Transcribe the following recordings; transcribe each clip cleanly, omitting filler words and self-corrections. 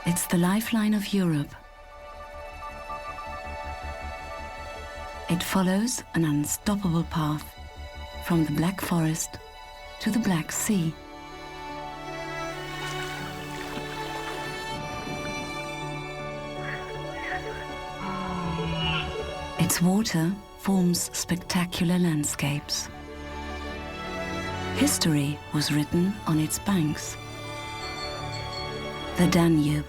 It's the lifeline of Europe. It follows an unstoppable path from the Black Forest to the Black Sea. Its water forms spectacular landscapes. History was written on its banks. The Danube.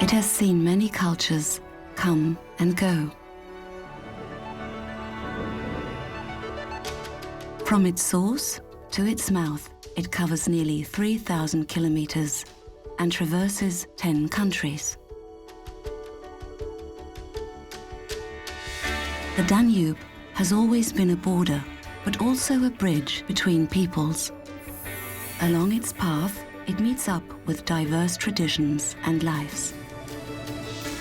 It has seen many cultures come and go. From its source to its mouth, it covers nearly 3,000 kilometers and traverses 10 countries. The Danube has always been a border, but also a bridge between peoples. Along its path, it meets up with diverse traditions and lives.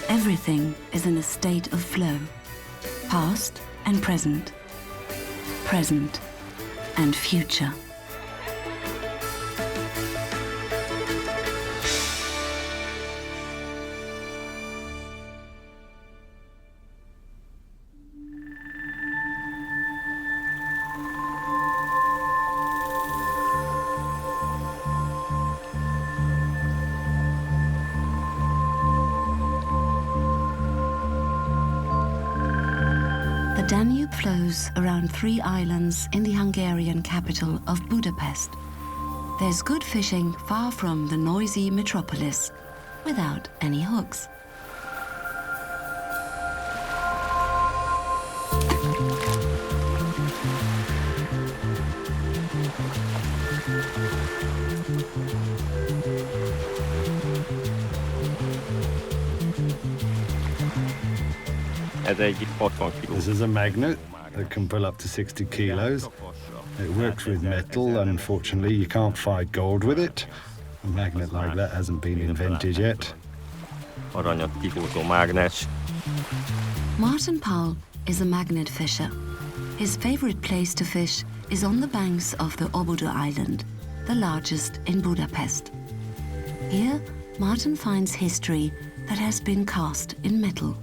Everything is in a state of flow, past and present, present and future. The Danube flows around 3 islands in the Hungarian capital of Budapest. There's good fishing far from the noisy metropolis, without any hooks. This is a magnet that can pull up to 60 kilos. It works with metal. Unfortunately, you can't find gold with it. A magnet like that hasn't been invented yet. Martin Paul is a magnet fisher. His favorite place to fish is on the banks of the Óbuda Island, the largest in Budapest. Here, Martin finds history that has been cast in metal.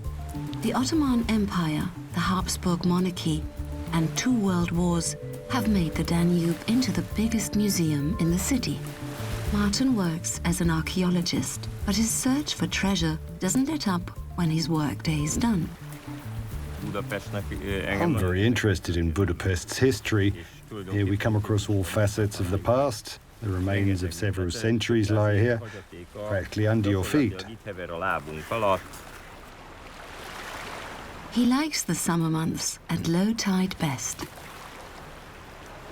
The Ottoman Empire, the Habsburg monarchy, and 2 world wars have made the Danube into the biggest museum in the city. Martin works as an archaeologist, but his search for treasure doesn't let up when his workday is done. I'm very interested in Budapest's history. Here we come across all facets of the past. The remains of several centuries lie here, practically under your feet. He likes the summer months at low tide best.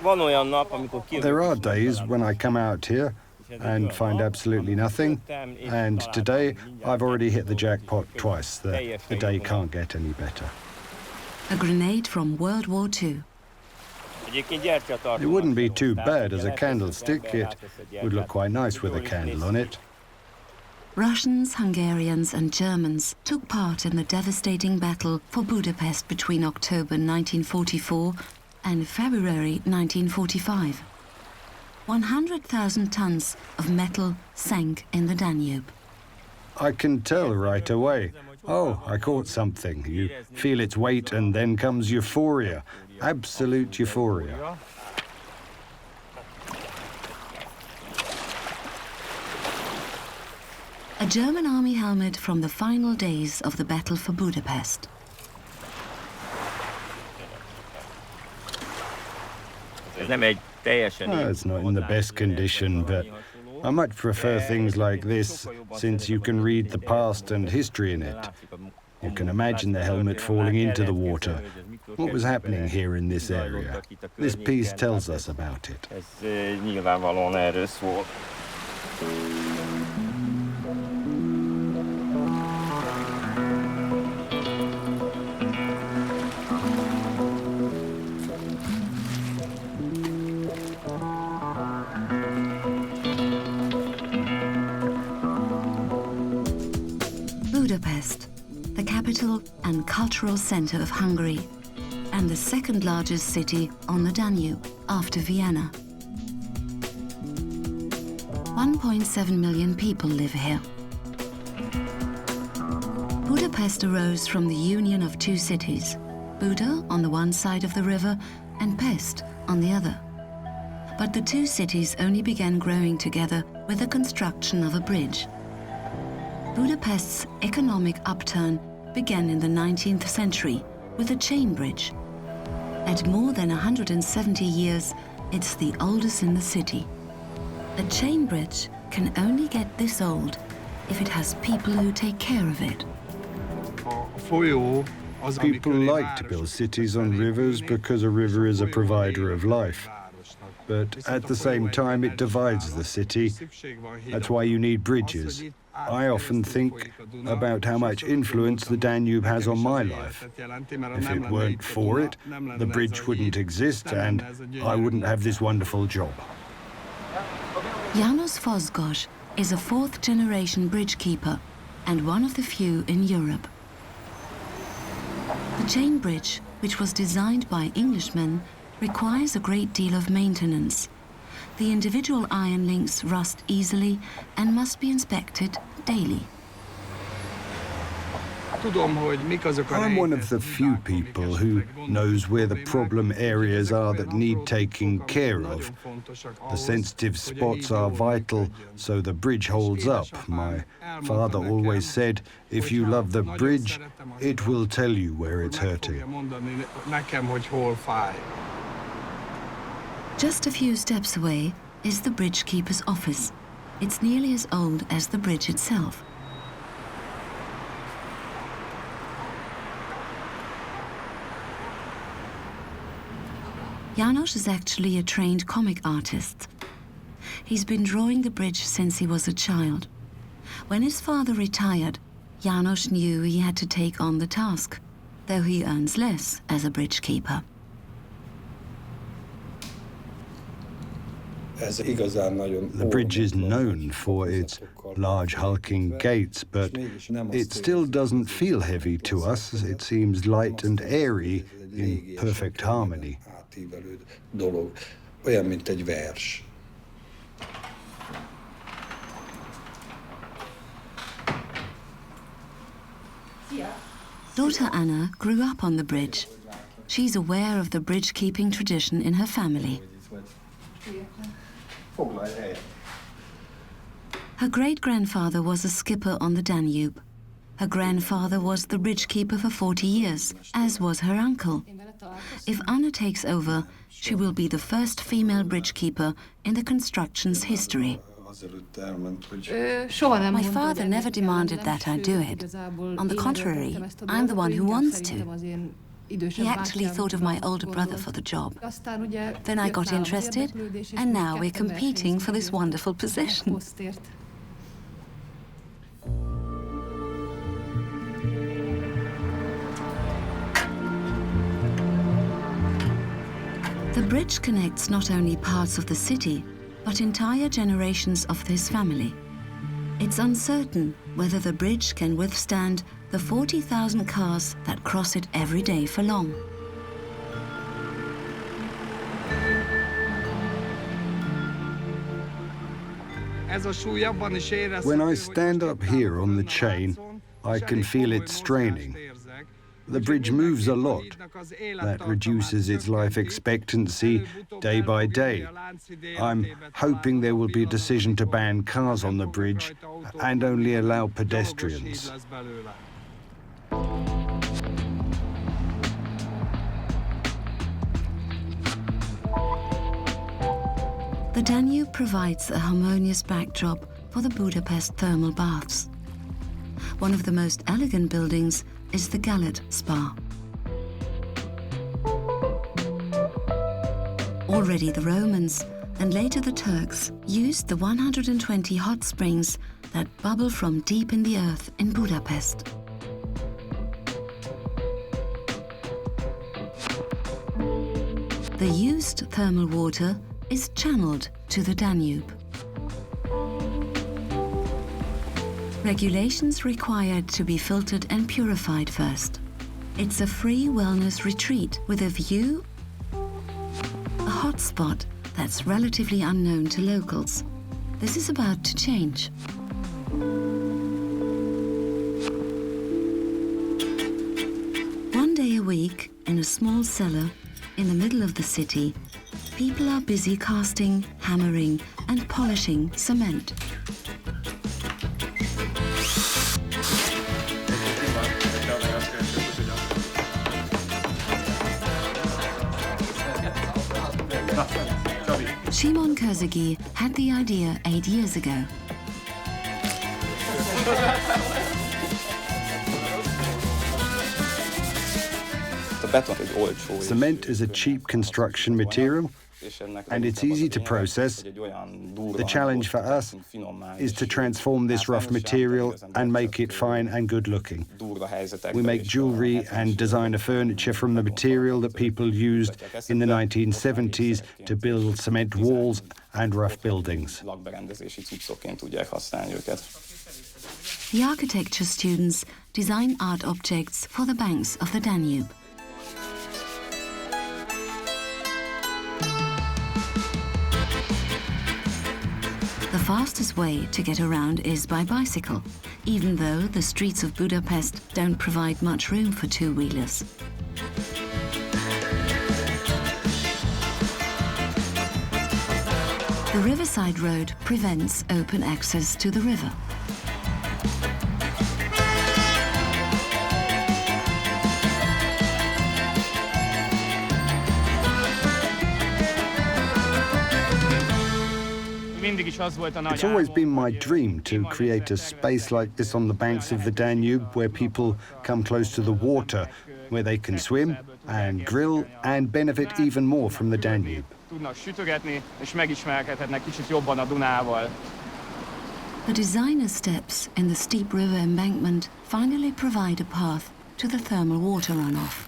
There are days when I come out here and find absolutely nothing, and today I've already hit the jackpot twice. The day can't get any better. A grenade from World War II. It wouldn't be too bad as a candlestick. It would look quite nice with a candle on it. Russians, Hungarians and Germans took part in the devastating battle for Budapest between October 1944 and February 1945. 100,000 tons of metal sank in the Danube. I can tell right away. Oh, I caught something. You feel its weight and then comes euphoria. Absolute euphoria. A German army helmet from the final days of the battle for Budapest. It's not in the best condition, but I much prefer things like this, since you can read the past and history in it. You can imagine the helmet falling into the water. What was happening here in this area? This piece tells us about it. Budapest, the capital and cultural center of Hungary, and the second largest city on the Danube after Vienna. 1.7 million people live here. Budapest arose from the union of two cities, Buda on the one side of the river and Pest on the other. But the two cities only began growing together with the construction of a bridge. Budapest's economic upturn began in the 19th century with a chain bridge. At more than 170 years, it's the oldest in the city. A chain bridge can only get this old if it has people who take care of it. People like to build cities on rivers because a river is a provider of life. But at the same time, it divides the city. That's why you need bridges. I often think about how much influence the Danube has on my life. If it weren't for it, the bridge wouldn't exist and I wouldn't have this wonderful job. János Fozgos is a fourth-generation bridgekeeper and one of the few in Europe. The chain bridge, which was designed by Englishmen, requires a great deal of maintenance. The individual iron links rust easily and must be inspected daily. I'm one of the few people who knows where the problem areas are that need taking care of. The sensitive spots are vital so the bridge holds up. My father always said, if you love the bridge, it will tell you where it's hurting. Just a few steps away is the bridgekeeper's office. It's nearly as old as the bridge itself. János is actually a trained comic artist. He's been drawing the bridge since he was a child. When his father retired, János knew he had to take on the task, though he earns less as a bridgekeeper. The bridge is known for its large hulking gates, but it still doesn't feel heavy to us. It seems light and airy in perfect harmony. Daughter Anna grew up on the bridge. She's aware of the bridge-keeping tradition in her family. Her great-grandfather was a skipper on the Danube. Her grandfather was the bridgekeeper for 40 years, as was her uncle. If Anna takes over, she will be the first female bridgekeeper in the construction's history. My father never demanded that I do it. On the contrary, I'm the one who wants to. He actually thought of my older brother for the job. Then I got interested, and now we're competing for this wonderful position. The bridge connects not only parts of the city, but entire generations of his family. It's uncertain whether the bridge can withstand the 40,000 cars that cross it every day for long. When I stand up here on the chain, I can feel it straining. The bridge moves a lot. That reduces its life expectancy day by day. I'm hoping there will be a decision to ban cars on the bridge and only allow pedestrians. The Danube provides a harmonious backdrop for the Budapest thermal baths. One of the most elegant buildings is the Gallet Spa. Already the Romans, and later the Turks, used the 120 hot springs that bubble from deep in the earth in Budapest. The used thermal water is channeled to the Danube. Regulations required to be filtered and purified first. It's a free wellness retreat with a view, a hotspot that's relatively unknown to locals. this is about to change. One day a week, in a small cellar in the middle of the city, people are busy casting, hammering, and polishing cement. Simon Körzegi had the idea 8 years ago. Cement is a cheap construction material, and it's easy to process. The challenge for us is to transform this rough material and make it fine and good-looking. We make jewelry and designer furniture from the material that people used in the 1970s to build cement walls and rough buildings. The architecture students design art objects for the banks of the Danube. The fastest way to get around is by bicycle, even though the streets of Budapest don't provide much room for two-wheelers. The riverside road prevents open access to the river. It's always been my dream to create a space like this on the banks of the Danube where people come close to the water, where they can swim and grill and benefit even more from the Danube. The designer steps in the steep river embankment finally provide a path to the thermal water runoff.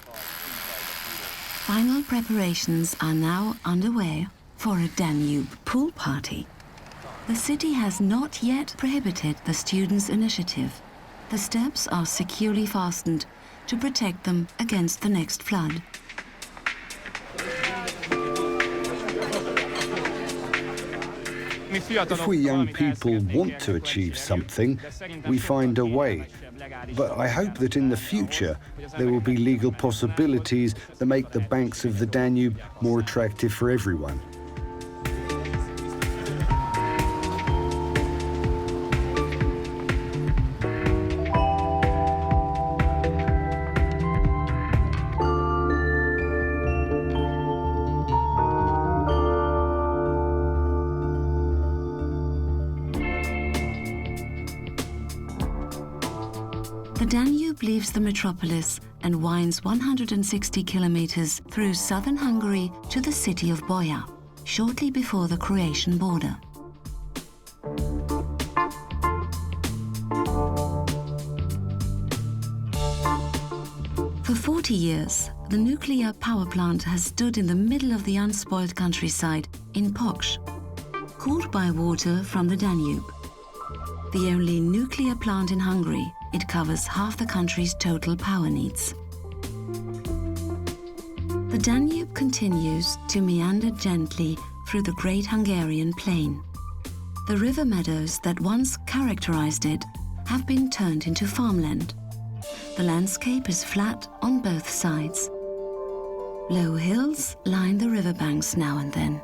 Final preparations are now underway for a Danube pool party. The city has not yet prohibited the students' initiative. The steps are securely fastened to protect them against the next flood. If we young people want to achieve something, we find a way. But I hope that in the future there will be legal possibilities that make the banks of the Danube more attractive for everyone. The Danube leaves the metropolis and winds 160 kilometers through southern Hungary to the city of Boya, shortly before the Croatian border. For 40 years, the nuclear power plant has stood in the middle of the unspoiled countryside in Poksh, cooled by water from the Danube. The only nuclear plant in Hungary, it covers half the country's total power needs. The Danube continues to meander gently through the Great Hungarian Plain. The river meadows that once characterized it have been turned into farmland. The landscape is flat on both sides. Low hills line the riverbanks now and then.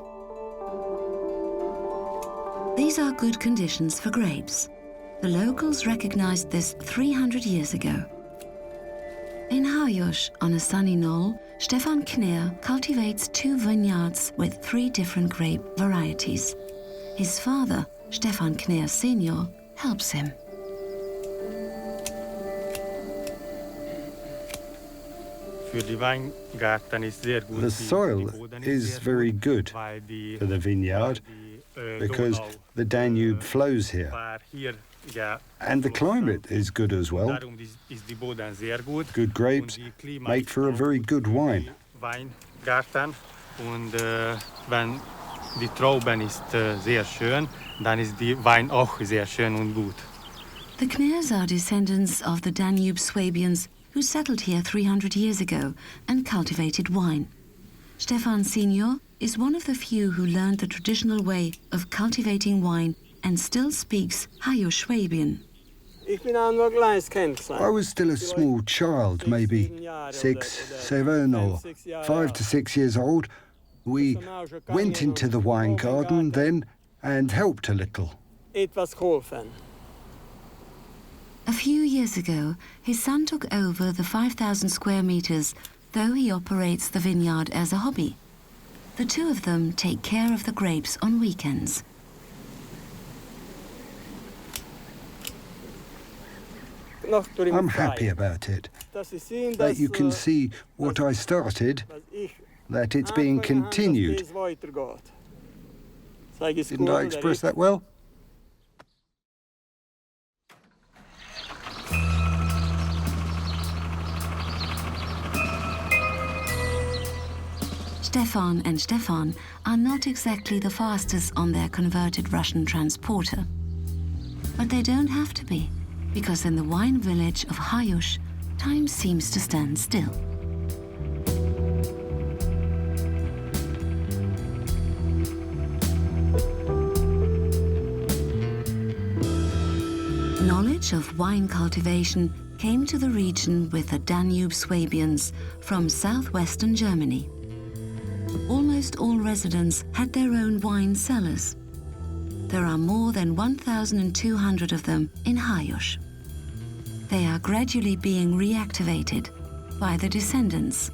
These are good conditions for grapes. The locals recognized this 300 years ago. In Hajós, on a sunny knoll, Stefan Kner cultivates 2 vineyards with 3 different grape varieties. His father, Stefan Kner Senior, helps him. The soil is very good for the vineyard because the Danube flows here. And the climate is good as well. Good grapes make for a very good wine. Die Trauben ist sehr schön, dann ist die Wein auch sehr schön und gut. The Kners are descendants of the Danube Swabians who settled here 300 years ago and cultivated wine. Stefan Senior is one of the few who learned the traditional way of cultivating wine and still speaks Hungarian. I was still a small child, maybe 6, 7 or 5 to 6 years old. We went into the wine garden then and helped a little. A few years ago, his son took over the 5,000 square meters, though he operates the vineyard as a hobby. The two of them take care of the grapes on weekends. I'm happy about it, that you can see what I started, that it's being continued. Didn't I express that well? Stefan and Stefan are not exactly the fastest on their converted Russian transporter. But they don't have to be, because in the wine village of Hajós, time seems to stand still. Knowledge of wine cultivation came to the region with the Danube Swabians from southwestern Germany. Almost all residents had their own wine cellars. There are more than 1,200 of them in Hajós. They are gradually being reactivated by the descendants.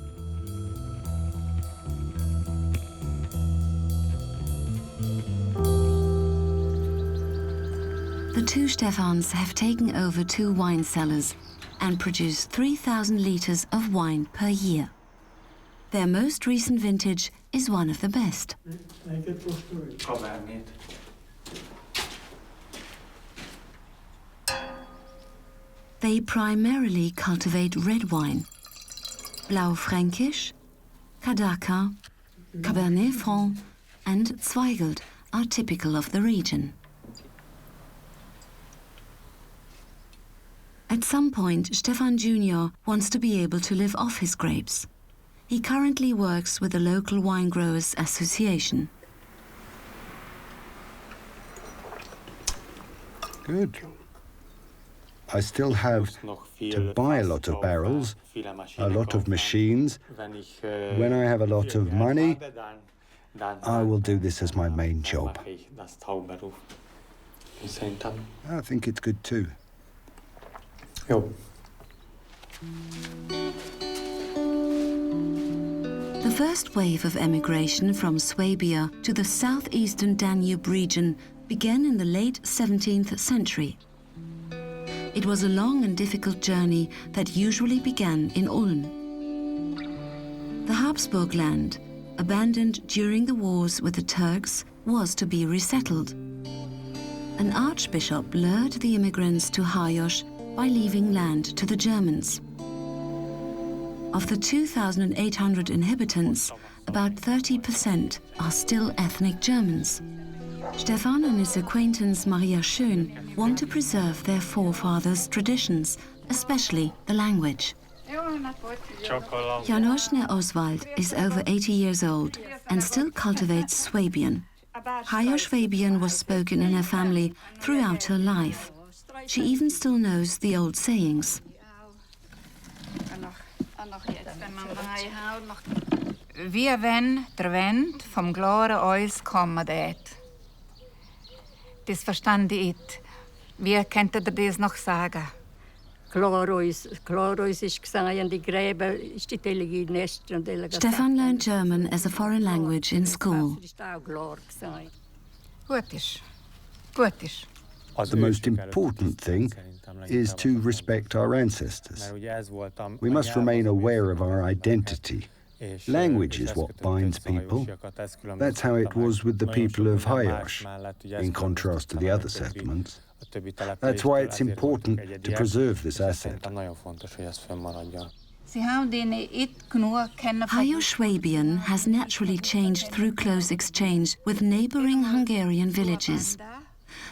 The two Stefans have taken over 2 wine cellars and produce 3,000 litres of wine per year. Their most recent vintage is one of the best. They primarily cultivate red wine. Blaufränkisch, Kadaka, Cabernet Franc and Zweigelt are typical of the region. At some point, Stefan Jr. wants to be able to live off his grapes. He currently works with the local Wine Growers Association. Good. I still have to buy a lot of barrels, a lot of machines. When I have a lot of money, I will do this as my main job. I think it's good too. The first wave of emigration from Swabia to the southeastern Danube region began in the late 17th century. It was a long and difficult journey that usually began in Ulm. The Habsburg land, abandoned during the wars with the Turks, was to be resettled. An archbishop lured the immigrants to Hajós by leaving land to the Germans. Of the 2,800 inhabitants, about 30% are still ethnic Germans. Stefan and his acquaintance Maria Schön want to preserve their forefathers' traditions, especially the language. Jánosné Oswald is over 80 years old and still cultivates Swabian. Hajós Swabian was spoken in her family throughout her life. She even still knows the old sayings. Wie wenn der Wind vom klaren Eis kommen dort. Das verstand ich. Wie könnt ihr das noch sagen? Klarois ist gesehen, die Gräben ist die Delegin Nest und Stefan learned German as a foreign language in school. Gut ist. Gut ist. The most important thing is to respect our ancestors. We must remain aware of our identity. Language is what binds people. That's how it was with the people of Hajós, in contrast to the other settlements. That's why it's important to preserve this asset. Hajós Swabian has naturally changed through close exchange with neighboring Hungarian villages.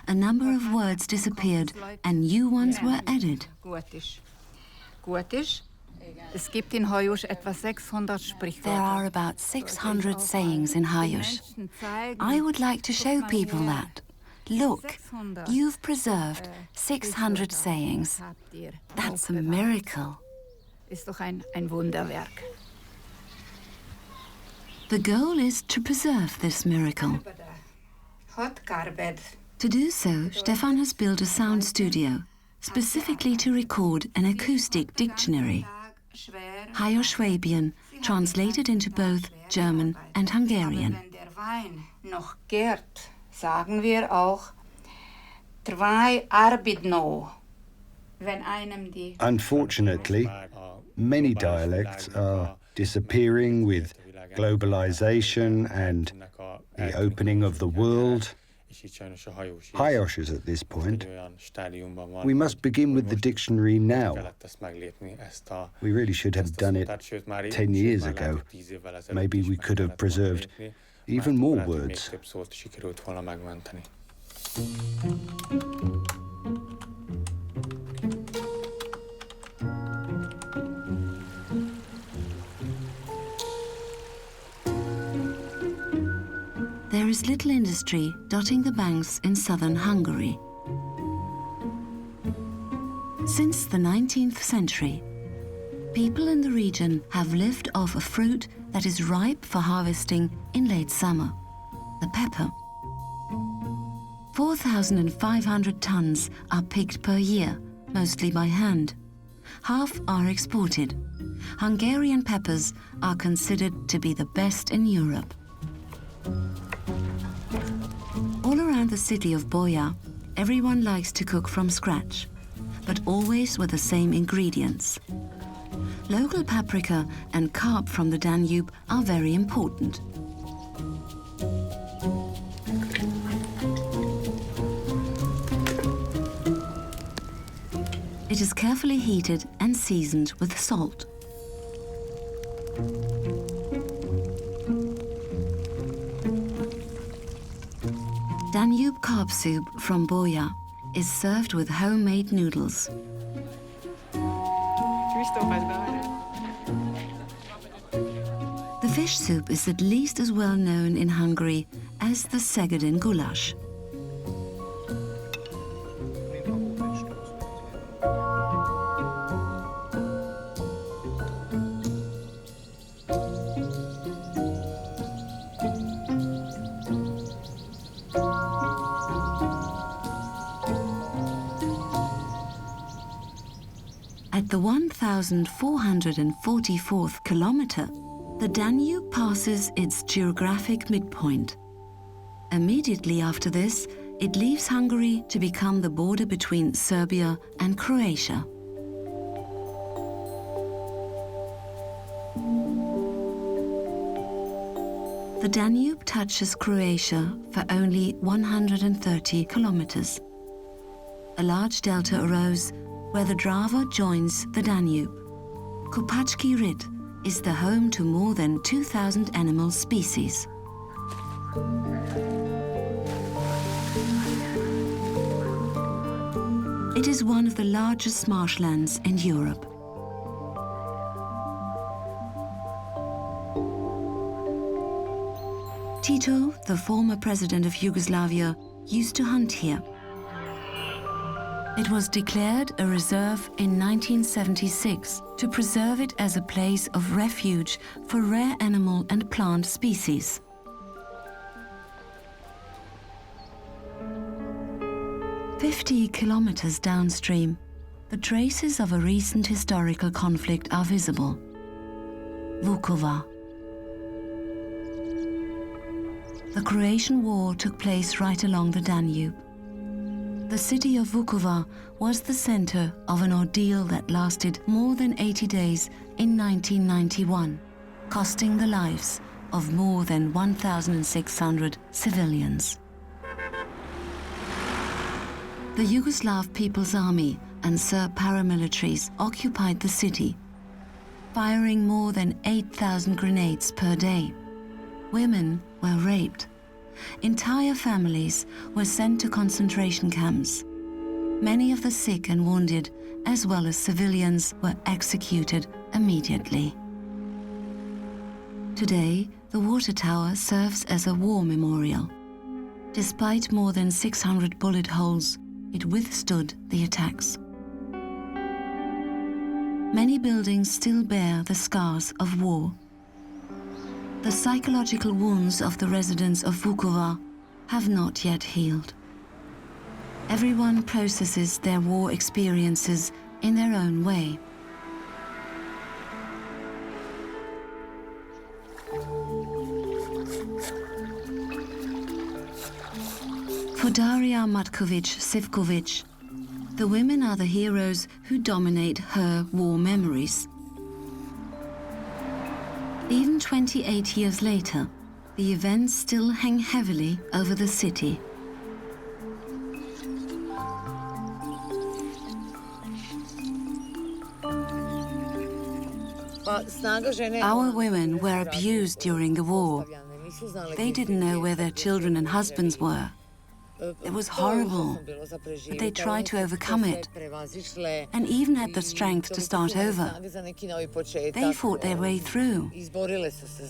A number of words disappeared and new ones were added. There are about 600 sayings in Hajós. I would like to show people that. Look, you've preserved 600 sayings. That's a miracle. Ist doch ein Wunderwerk. The goal is to preserve this miracle. Hot carpet. To do so, Stefan has built a sound studio, specifically to record an acoustic dictionary. Higher Schwabian, translated into both German and Hungarian. Wenn der Wein noch gärt, sagen wir auch zwei Arbidno. Wenn einem die Unfortunately, many dialects are disappearing with globalization and the opening of the world. Hajós is at this point. We must begin with the dictionary now. We really should have done it 10 years ago. Maybe we could have preserved even more words. There is little industry dotting the banks in southern Hungary. Since the 19th century, people in the region have lived off a fruit that is ripe for harvesting in late summer, the pepper. 4,500 tons are picked per year, mostly by hand. Half are exported. Hungarian peppers are considered to be the best in Europe. All around the city of Boya, everyone likes to cook from scratch, but always with the same ingredients. Local paprika and carp from the Danube are very important. It is carefully heated and seasoned with salt. Danube carp soup from Boya is served with homemade noodles. The fish soup is at least as well known in Hungary as the Szegedin goulash. At the 1,444th kilometer, the Danube passes its geographic midpoint. Immediately after this, it leaves Hungary to become the border between Serbia and Croatia. The Danube touches Croatia for only 130 kilometers. A large delta arose where the Drava joins the Danube. Kopacki Rit is the home to more than 2,000 animal species. It is one of the largest marshlands in Europe. Tito, the former president of Yugoslavia, used to hunt here. It was declared a reserve in 1976 to preserve it as a place of refuge for rare animal and plant species. "50 kilometers downstream, the traces of a recent historical conflict are visible. Vukovar. The Croatian War took place right along the Danube. The city of Vukovar was the center of an ordeal that lasted more than 80 days in 1991, costing the lives of more than 1,600 civilians. The Yugoslav People's Army and Serb paramilitaries occupied the city, firing more than 8,000 grenades per day. Women were raped. Entire families were sent to concentration camps. Many of the sick and wounded, as well as civilians, were executed immediately. Today, the water tower serves as a war memorial. Despite more than 600 bullet holes, it withstood the attacks. Many buildings still bear the scars of war. The psychological wounds of the residents of Vukovar have not yet healed. Everyone processes their war experiences in their own way. For Daria Matkovic-Sivkovic, the women are the heroes who dominate her war memories. Even 28 years later, the events still hang heavily over the city. Our women were abused during the war. They didn't know where their children and husbands were. It was horrible, but they tried to overcome it and even had the strength to start over. They fought their way through.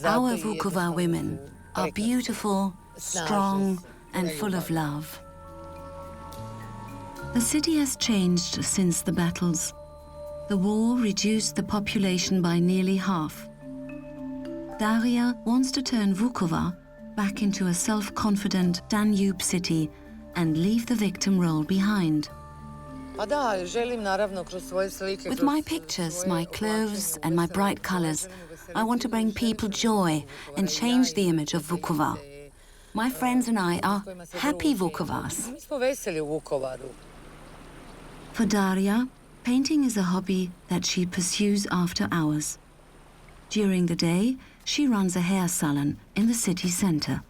Our Vukovar women are beautiful, strong, and full of love. The city has changed since the battles. The war reduced the population by nearly half. Daria wants to turn Vukovar back into a self-confident Danube city and leave the victim role behind. With my pictures, my clothes, and my bright colors, I want to bring people joy and change the image of Vukovar. My friends and I are happy Vukovars. For Daria, painting is a hobby that she pursues after hours. During the day, she runs a hair salon in the city center.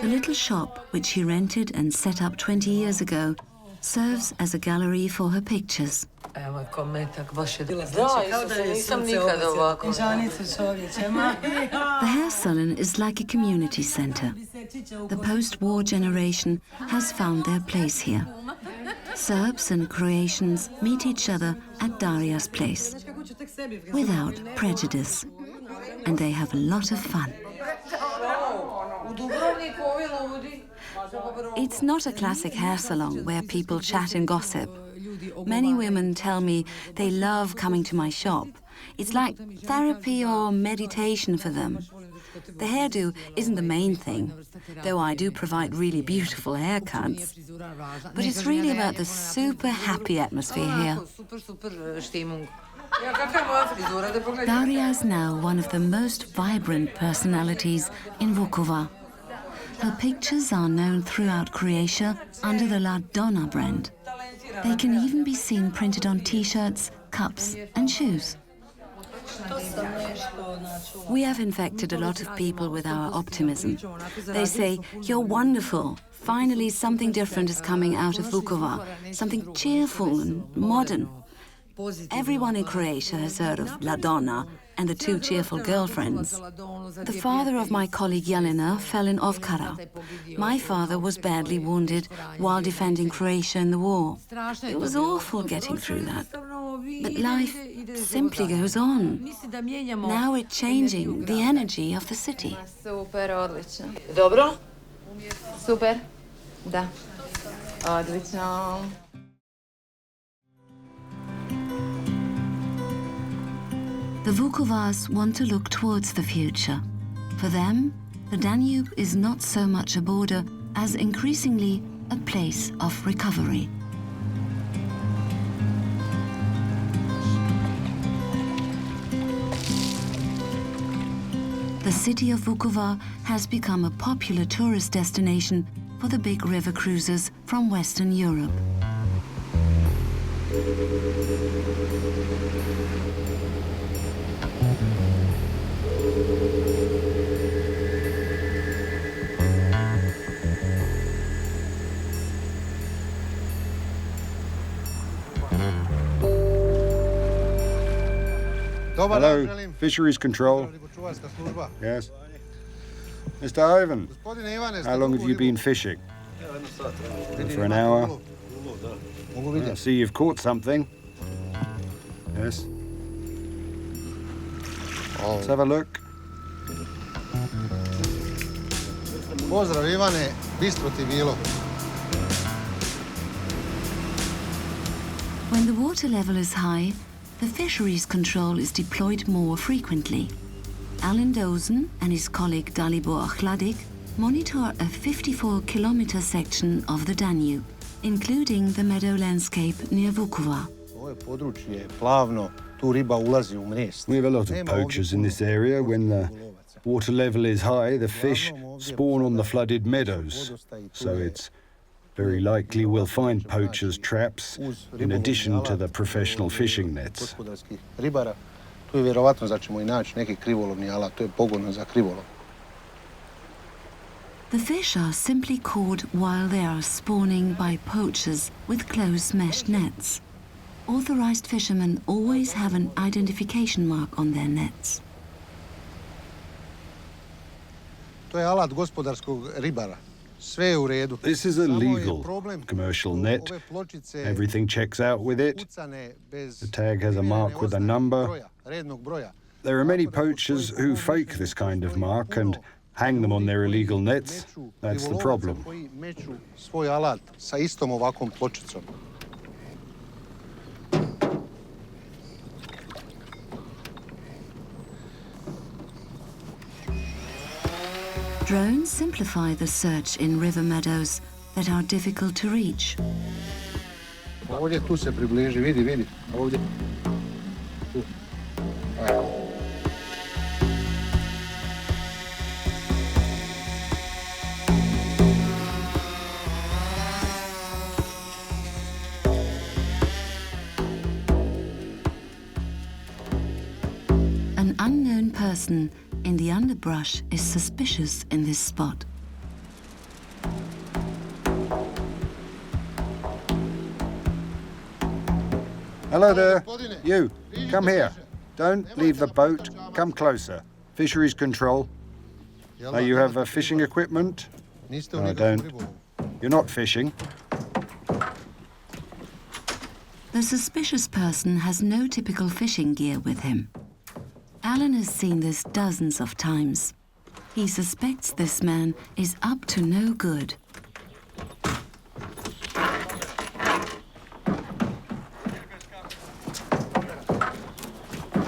The little shop, which she rented and set up 20 years ago, serves as a gallery for her pictures. The hair salon is like a community center. The post-war generation has found their place here. Serbs and Croatians meet each other at Daria's place, without prejudice, and they have a lot of fun. It's not a classic hair salon where people chat and gossip. Many women tell me they love coming to my shop. It's like therapy or meditation for them. The hairdo isn't the main thing, though I do provide really beautiful haircuts. But it's really about the super happy atmosphere here. Daria is now one of the most vibrant personalities in Vukovar. Her pictures are known throughout Croatia under the La Donna brand. They can even be seen printed on t-shirts, cups and shoes. We have infected a lot of people with our optimism. They say, "You're wonderful. Finally something different is coming out of Vukovar, something cheerful and modern." Everyone in Croatia has heard of La Donna and the two cheerful girlfriends. The father of my colleague Jelena fell in Ovkara. My father was badly wounded while defending Croatia in the war. It was awful getting through that. But life simply goes on. Now we're changing the energy of the city. Super, odlično. Dobro? Super? Da. Odlično. The Vukovars want to look towards the future. For them, the Danube is not so much a border as increasingly a place of recovery. The city of Vukovar has become a popular tourist destination for the big river cruisers from Western Europe. Hello, Fisheries Control. Yes. Mr. Ivan, how long have you been fishing? For an hour. I see you've caught something. Yes. Let's have a look. Pozdrav Ivane, bistro ti bilo. When the water level is high, the fisheries control is deployed more frequently. Alan Dozen and his colleague Dalibor Chladik monitor a 54-kilometer section of the Danube, including the meadow landscape near Vukovar. Ovo područje je plavno, tu riba ulazi u mrijest. We have a lot of poachers in this area. When the water level is high, the fish spawn on the flooded meadows. So it's very likely we'll find poachers' traps in addition to the professional fishing nets. Gospodarskih ribara, tu je vjerovatno da ćemo i naći neki krivolovni alat, to je pogodno za krivolov. The fish are simply caught while they are spawning by poachers with close meshed nets. Authorized fishermen always have an identification mark on their nets. To je alat gospodarskog ribara. Sve je u redu. This is a legal commercial net. Everything checks out with it. The tag has a mark with a number. There are many poachers who fake this kind of mark and hang them on their illegal nets. That's the problem. Svoj alat sa istom ovakvom pločicom. Drones simplify the search in river meadows that are difficult to reach. Ovdje tu se približi, vidi, ovdje. Tu. An unknown person in the underbrush is suspicious in this spot. Hello there. You, come here. Don't leave the boat. Come closer. Fisheries control. You have fishing equipment? No, I don't. You're not fishing. The suspicious person has no typical fishing gear with him. Alan has seen this dozens of times. He suspects this man is up to no good.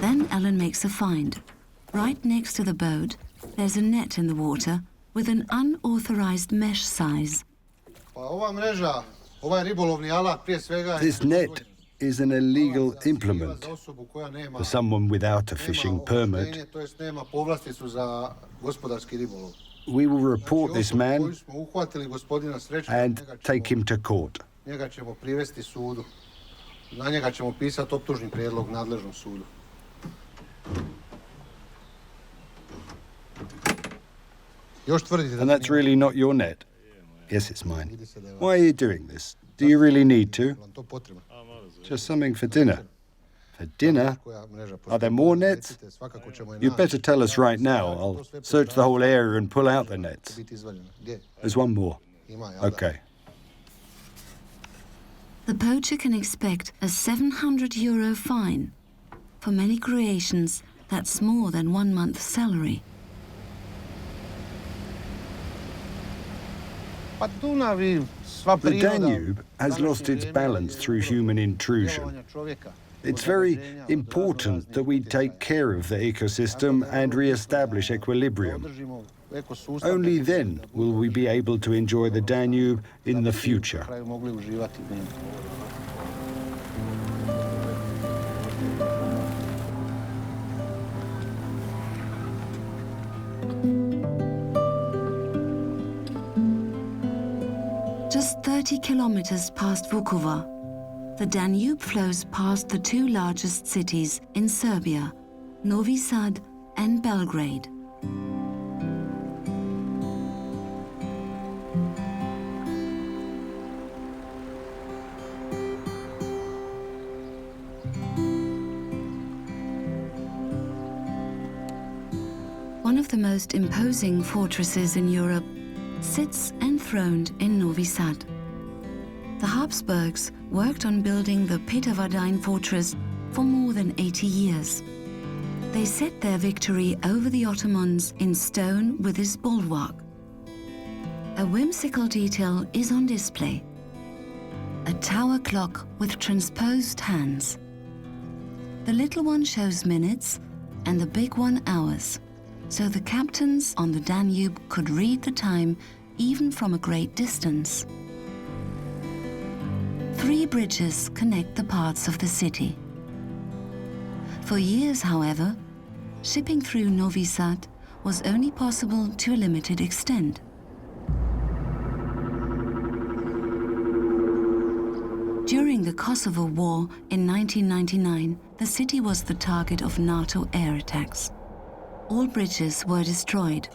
Then Alan makes a find. Right next to the boat, there's a net in the water with an unauthorized mesh size. This net is an illegal implement for someone without a fishing permit. We will report this man and take him to court. And that's really not your net? Yes, it's mine. Why are you doing this? Do you really need to? Just something for dinner. For dinner? Are there more nets? You'd better tell us right now. I'll search the whole area and pull out the nets. There's one more. Okay. The poacher can expect a €700 fine. For many Croatians, that's more than 1 month's salary. The Danube has lost its balance through human intrusion. It's very important that we take care of the ecosystem and re-establish equilibrium. Only then will we be able to enjoy the Danube in the future. Just 30 kilometers past Vukovar, the Danube flows past the two largest cities in Serbia, Novi Sad and Belgrade. One of the most imposing fortresses in Europe sits enthroned in Novi Sad. The Habsburgs worked on building the Peterwardein fortress for more than 80 years. They set their victory over the Ottomans in stone with this bulwark. A whimsical detail is on display. A tower clock with transposed hands. The little one shows minutes and the big one hours, so the captains on the Danube could read the time even from a great distance. 3 bridges connect the parts of the city. For years, however, shipping through Novi Sad was only possible to a limited extent. During the Kosovo War in 1999, the city was the target of NATO air attacks. All bridges were destroyed,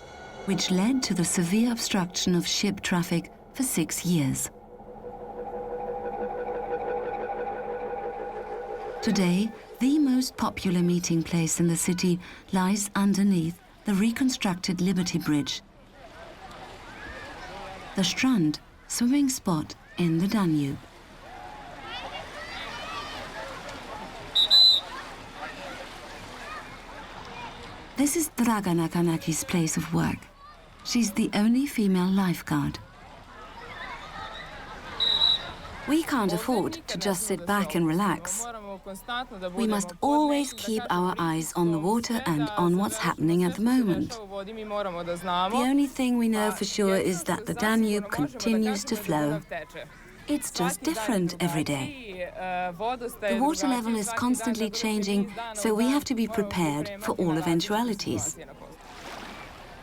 which led to the severe obstruction of ship traffic for 6 years. Today, the most popular meeting place in the city lies underneath the reconstructed Liberty Bridge, the Strand, swimming spot in the Danube. This is Dragana Kanaki's place of work. She's the only female lifeguard. We can't afford to just sit back and relax. We must always keep our eyes on the water and on what's happening at the moment. The only thing we know for sure is that the Danube continues to flow. It's just different every day. The water level is constantly changing, so we have to be prepared for all eventualities.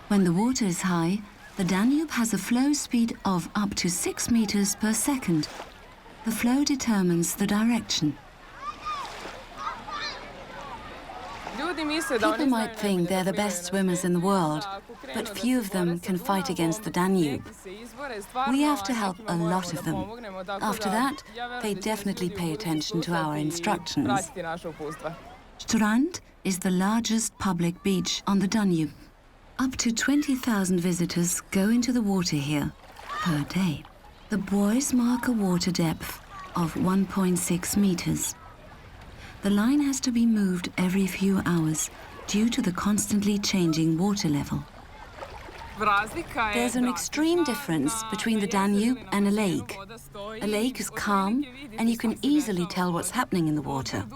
When the water is high, the Danube has a flow speed of up to 6 meters per second. The flow determines the direction. People might think they're the best swimmers in the world, but few of them can fight against the Danube. We have to help a lot of them. After that, they definitely pay attention to our instructions. Strand is the largest public beach on the Danube. Up to 20,000 visitors go into the water here per day. The buoys mark a water depth of 1.6 meters. The line has to be moved every few hours due to the constantly changing water level. There's an extreme difference between the Danube and a lake. A lake is calm and you can easily tell what's happening in the water.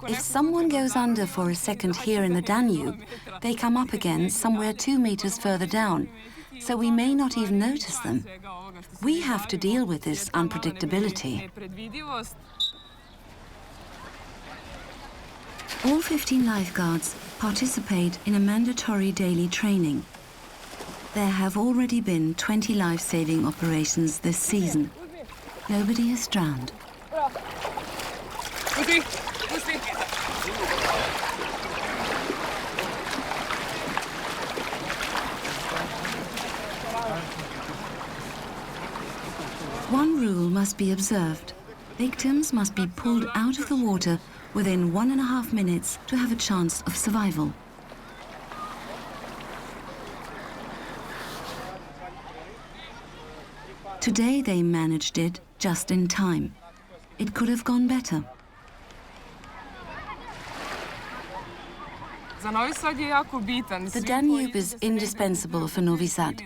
If someone goes under for a second here in the Danube, they come up again somewhere 2 meters further down, so we may not even notice them. We have to deal with this unpredictability. All 15 lifeguards participate in a mandatory daily training. There have already been 20 life-saving operations this season. Nobody has drowned. One rule must be observed. Victims must be pulled out of the water within 1.5 minutes to have a chance of survival. Today they managed it just in time. It could have gone better. The Danube is indispensable for Novi Sad.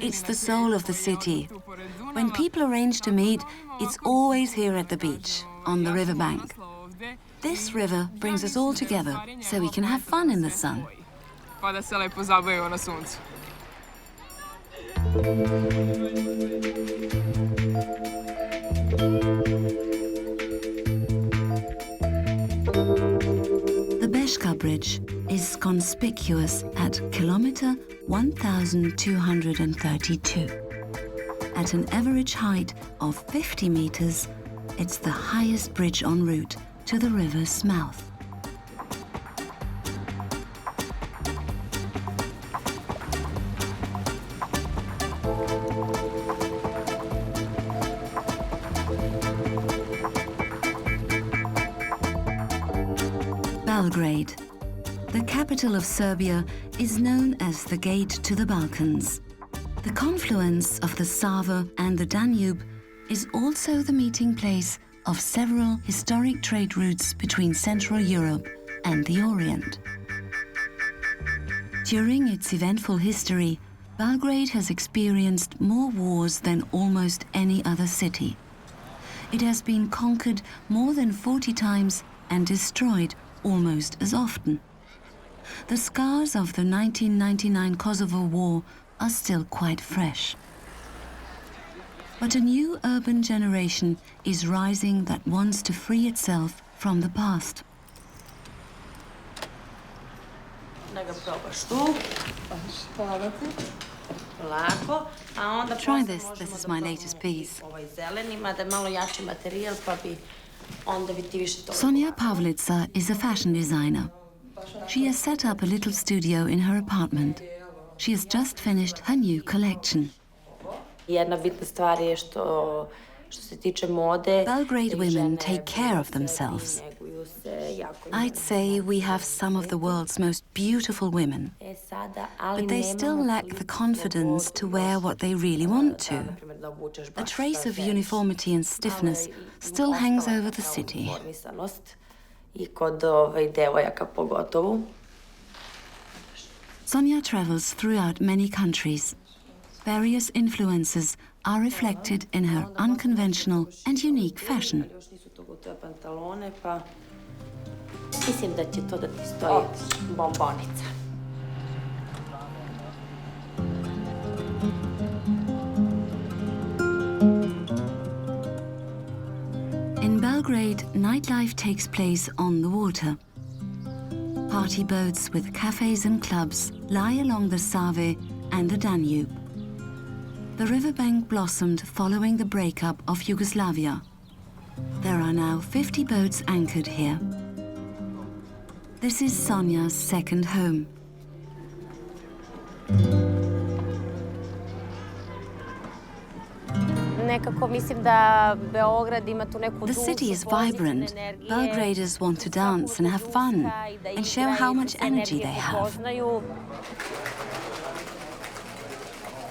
It's the soul of the city. When people arrange to meet, it's always here at the beach, on the riverbank. This river brings us all together, so we can have fun in the sun. The Beshka Bridge is conspicuous at kilometer 1,232. At an average height of 50 meters, it's the highest bridge en route to the river's mouth. Belgrade. The capital of Serbia is known as the gate to the Balkans. The confluence of the Sava and the Danube is also the meeting place of several historic trade routes between Central Europe and the Orient. During its eventful history, Belgrade has experienced more wars than almost any other city. It has been conquered more than 40 times and destroyed almost as often. The scars of the 1999 Kosovo War are still quite fresh. But a new urban generation is rising that wants to free itself from the past. Try this is my latest piece. Sonja Pavlica is a fashion designer. She has set up a little studio in her apartment. She has just finished her new collection. Belgrade women take care of themselves. I'd say we have some of the world's most beautiful women, but they still lack the confidence to wear what they really want to. A trace of uniformity and stiffness still hangs over the city. Sonja travels throughout many countries. Various influences are reflected in her unconventional and unique fashion. In Belgrade, nightlife takes place on the water. Party boats with cafes and clubs lie along the Save and the Danube. The riverbank blossomed following the breakup of Yugoslavia. There are now 50 boats anchored here. This is Sonja's second home. The city is vibrant. Belgraders want to dance and have fun and show how much energy they have.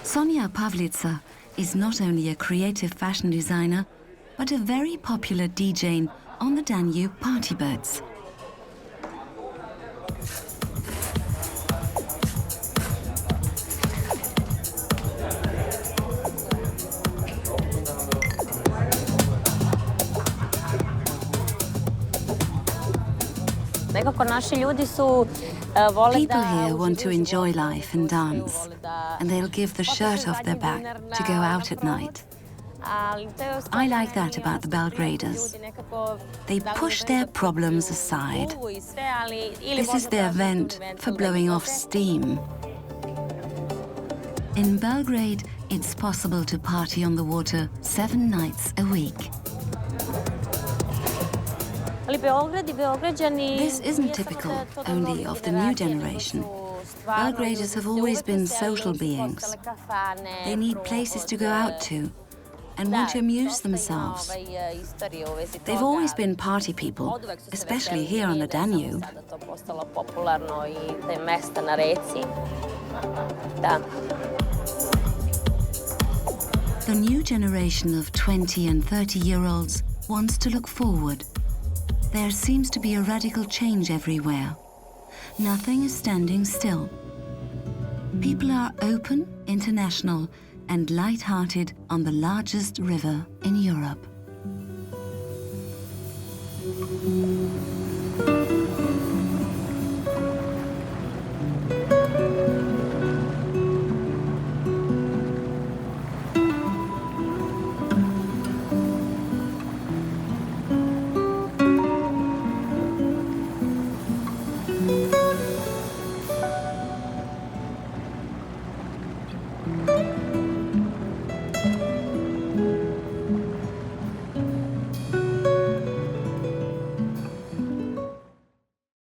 Sonja Pavlica is not only a creative fashion designer, but a very popular DJ on the Danube party boats. People here want to enjoy life and dance, and they'll give the shirt off their back to go out at night. I like that about the Belgraders. They push their problems aside. This is their vent for blowing off steam. In Belgrade, it's possible to party on the water 7 nights a week. This isn't typical only of the new generation. Belgraders have always been social beings. They need places to go out to and want to amuse themselves. They've always been party people, especially here on the Danube. The new generation of 20 and 30-year-olds wants to look forward. There seems to be a radical change everywhere. Nothing is standing still. People are open, international, and light-hearted on the largest river in Europe.